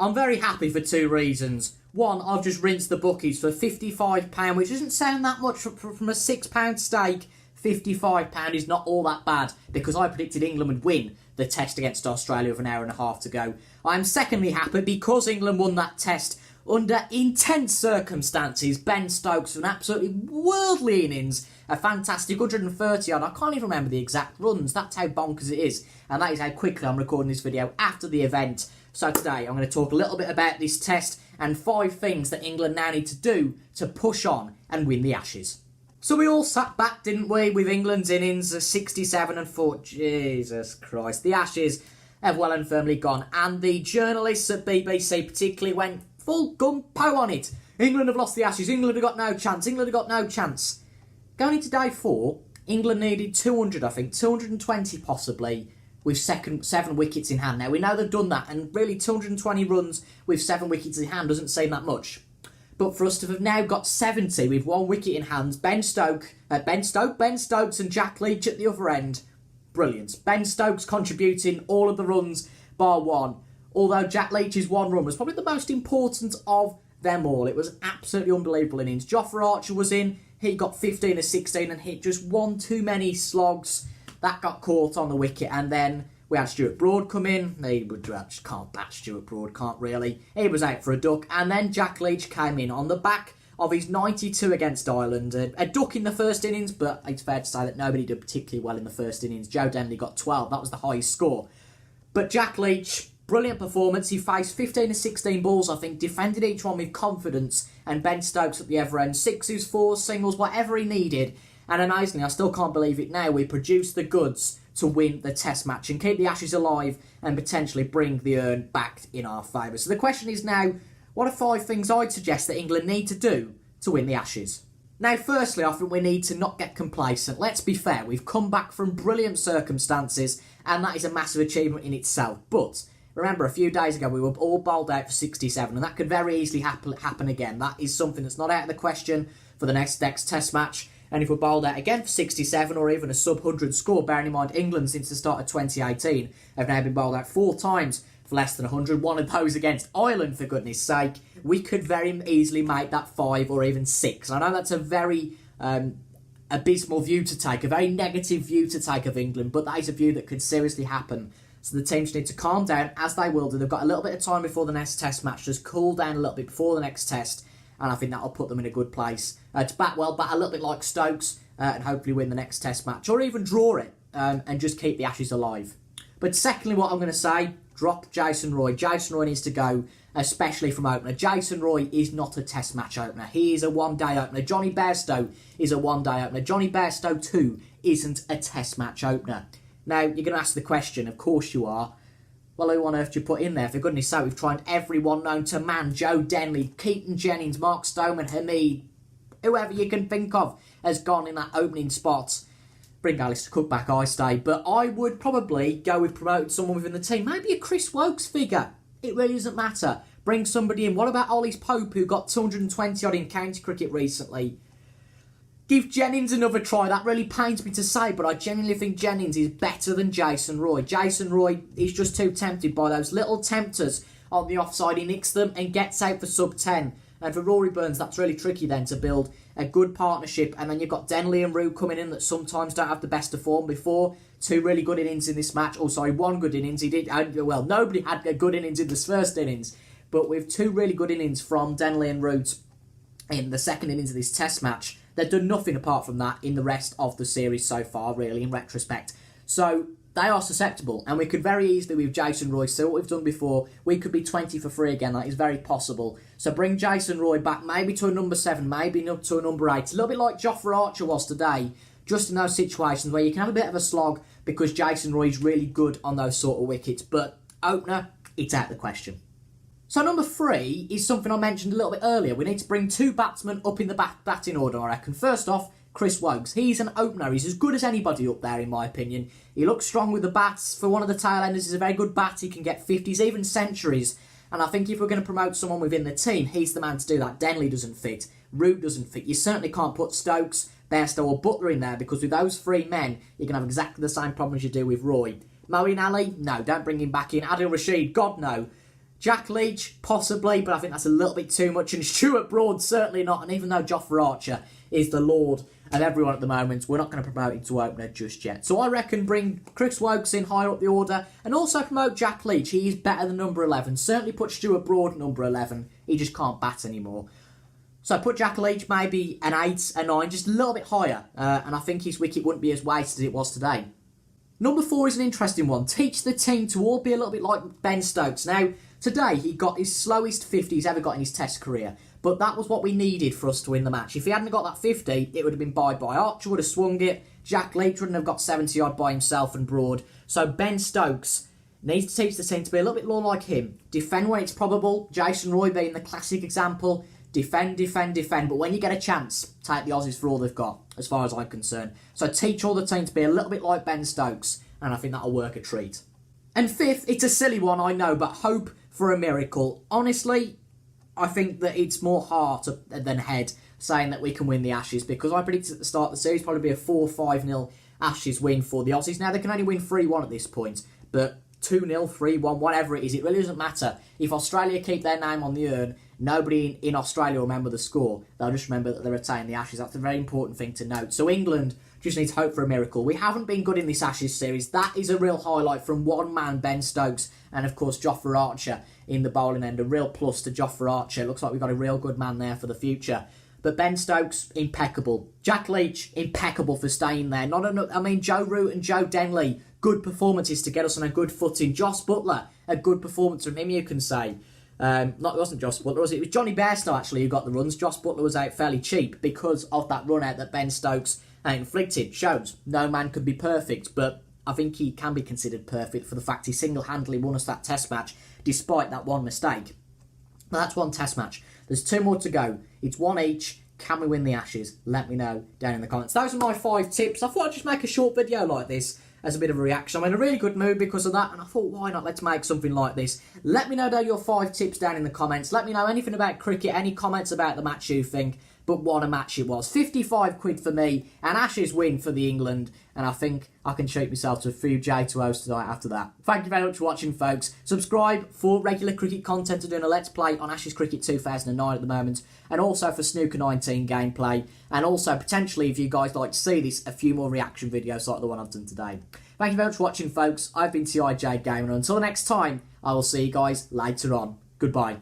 I'm very happy for two reasons. One, I've just rinsed the bookies for £55, which doesn't sound that much from a £6 stake. £55 is not all that bad because I predicted England would win the test against Australia with an hour and a half to go. I'm secondly happy because England won that test under intense circumstances. Ben Stokes with an absolutely worldly innings, a fantastic 130 odd. I can't even remember the exact runs. That's how bonkers it is. And that is how quickly I'm recording this video after the event. So today I'm going to talk a little bit about this test and 5 things that England now need to do to push on and win the Ashes. So we all sat back, didn't we, with England's innings of 67 and thought, Jesus Christ, the Ashes have well and firmly gone. And the journalists at BBC particularly went full gun-po on it. England have lost the Ashes, England have got no chance, England have got no chance. Going into day 4, England needed 200, I think, 220 possibly, with 7 wickets in hand. Now, we know they've done that, and really 220 runs with 7 wickets in hand doesn't seem that much. But for us to have now got 70 with 1 wicket in hand, Ben Stokes and Jack Leach at the other end, brilliant. Ben Stokes contributing all of the runs bar 1, although Jack Leach's 1 run was probably the most important of them all. It was absolutely unbelievable innings. Jofra Archer was in, he got 15 or 16 and hit just 1 too many slogs. That got caught on the wicket, and then we had Stuart Broad come in. He just can't bat Stuart Broad, can't really. He was out for a duck, and then Jack Leach came in on the back of his 92 against Ireland. A duck in the first innings, but it's fair to say that nobody did particularly well in the first innings. Joe Denley got 12, that was the highest score. But Jack Leach, brilliant performance. He faced 15 or 16 balls, I think, defended each one with confidence, and Ben Stokes at the other end, 6s, 4s, singles, whatever he needed. And amazingly, I still can't believe it now, we produced the goods to win the test match and keep the Ashes alive and potentially bring the urn back in our favour. So the question is now, what are 5 things I'd suggest that England need to do to win the Ashes? Now, firstly, I think we need to not get complacent. Let's be fair, we've come back from brilliant circumstances, and that is a massive achievement in itself. But remember, a few days ago, we were all bowled out for 67, and that could very easily happen again. That is something that's not out of the question for the next test match. And if we're bowled out again for 67 or even a sub-100 score, bearing in mind England since the start of 2018 have now been bowled out 4 times for less than 100, one of those against Ireland, for goodness sake, we could very easily make that 5 or even 6. I know that's a very abysmal view to take, a very negative view to take of England, but that is a view that could seriously happen. So the teams need to calm down, as they will do. They've got a little bit of time before the next test match, just cool down a little bit before the next test, and I think that'll put them in a good place to bat well, bat a little bit like Stokes, and hopefully win the next test match, or even draw it, and just keep the Ashes alive. But secondly, what I'm going to say, drop Jason Roy. Jason Roy needs to go, especially from opener. Jason Roy is not a test match opener. He is a one-day opener. Johnny Bairstow is a one-day opener. Johnny Bairstow too isn't a test match opener. Now, you're going to ask the question, of course you are, well, who on earth do you put in there? For goodness sake, we've tried everyone known to man. Joe Denley, Keaton Jennings, Mark Stoneman, Hamid, whoever you can think of has gone in that opening spot. Bring Alistair Cook back, I say. But I would probably go with promoting someone within the team. Maybe a Chris Woakes figure. It really doesn't matter. Bring somebody in. What about Ollie Pope, who got 220 odd in county cricket recently? Give Jennings another try. That really pains me to say, but I genuinely think Jennings is better than Jason Roy. Jason Roy is just too tempted by those little tempters on the offside. He nicks them and gets out for sub-10. And for Rory Burns, that's really tricky then to build a good partnership. And then you've got Denley and Root coming in that sometimes don't have the best of form before. 2 really good innings in this match. Oh, sorry, 1 good innings. He did, well, nobody had a good innings in this first innings. But with 2 really good innings from Denley and Root in the second innings of this test match, they've done nothing apart from that in the rest of the series so far, really, in retrospect. So they are susceptible, and we could very easily, with Jason Roy, see what we've done before, we could be 20 for 3 again. That is very possible. So bring Jason Roy back, maybe to a number 7, maybe up to a number 8. A little bit like Jofra Archer was today, just in those situations where you can have a bit of a slog because Jason Roy is really good on those sort of wickets. But opener, it's out of the question. So number 3 is something I mentioned a little bit earlier. We need to bring 2 batsmen up in the batting order, I reckon. First off, Chris Woakes. He's an opener. He's as good as anybody up there, in my opinion. He looks strong with the bats. For one of the tail-enders, he's a very good bat. He can get 50s, even centuries. And I think if we're going to promote someone within the team, he's the man to do that. Denley doesn't fit. Root doesn't fit. You certainly can't put Stokes, Bairstow or Butler in there, because with those 3 men, you can have exactly the same problems you do with Roy. Moeen Ali? No, don't bring him back in. Adil Rashid? God, no. Jack Leach, possibly, but I think that's a little bit too much. And Stuart Broad, certainly not. And even though Jofra Archer is the lord of everyone at the moment, we're not going to promote him to opener just yet. So I reckon bring Chris Wokes in higher up the order and also promote Jack Leach. He is better than number 11. Certainly put Stuart Broad at number 11. He just can't bat anymore. So put Jack Leach maybe an 8, a 9, just a little bit higher. And I think his wicket wouldn't be as weighted as it was today. Number 4 is an interesting one. Teach the team to all be a little bit like Ben Stokes. Now, today he got his slowest 50 he's ever got in his Test career. But that was what we needed for us to win the match. If he hadn't got that 50, it would have been bye-bye. Archer would have swung it. Jack Leach wouldn't have got 70-odd by himself and Broad. So Ben Stokes needs to teach the team to be a little bit more like him. Defend when it's probable. Jason Roy being the classic example. Defend, defend, defend. But when you get a chance, take the Aussies for all they've got, as far as I'm concerned. So teach all the team to be a little bit like Ben Stokes, and I think that'll work a treat. And 5th, it's a silly one, I know, but hope for a miracle. Honestly, I think that it's more heart than head saying that we can win the Ashes, because I predicted at the start of the series probably be a 4-5-0 Ashes win for the Aussies. Now, they can only win 3-1 at this point, but 2-0, 3-1, whatever it is, it really doesn't matter. If Australia keep their name on the urn, nobody in Australia will remember the score. They'll just remember that they're retaining the Ashes. That's a very important thing to note. So England just needs hope for a miracle. We haven't been good in this Ashes series. That is a real highlight from one man, Ben Stokes, and of course Jofra Archer in the bowling end. A real plus to Jofra Archer. Looks like we've got a real good man there for the future. But Ben Stokes, impeccable. Jack Leach, impeccable for staying there. Joe Root and Joe Denley, good performances to get us on a good footing. Joss Butler, a good performance from him, you can say. It wasn't Joss Butler, was it? It was Johnny Bairstow, actually, who got the runs. Joss Butler was out fairly cheap because of that run out that Ben Stokes inflicted. Shows no man could be perfect, but I think he can be considered perfect for the fact he single-handedly won us that Test match despite that one mistake. Now, that's one Test match. There's 2 more to go. It's 1 each. Can we win the Ashes? Let me know down in the comments. Those are my 5 tips. I thought I'd just make a short video like this as a bit of a reaction. I'm in a really good mood because of that, and I thought, why not? Let's make something like this. Let me know your 5 tips down in the comments. Let me know anything about cricket, any comments about the match you think. But what a match it was. 55 quid for me, an Ashes win for the England, and I think I can treat myself to a few J2Os tonight after that. Thank you very much for watching, folks. Subscribe for regular cricket content. I'm doing a Let's Play on Ashes Cricket 2009 at the moment, and also for Snooker 19 gameplay, and also potentially, if you guys like to see this, a few more reaction videos like the one I've done today. Thank you very much for watching, folks. I've been TIJ Gamer, and until the next time, I will see you guys later on. Goodbye.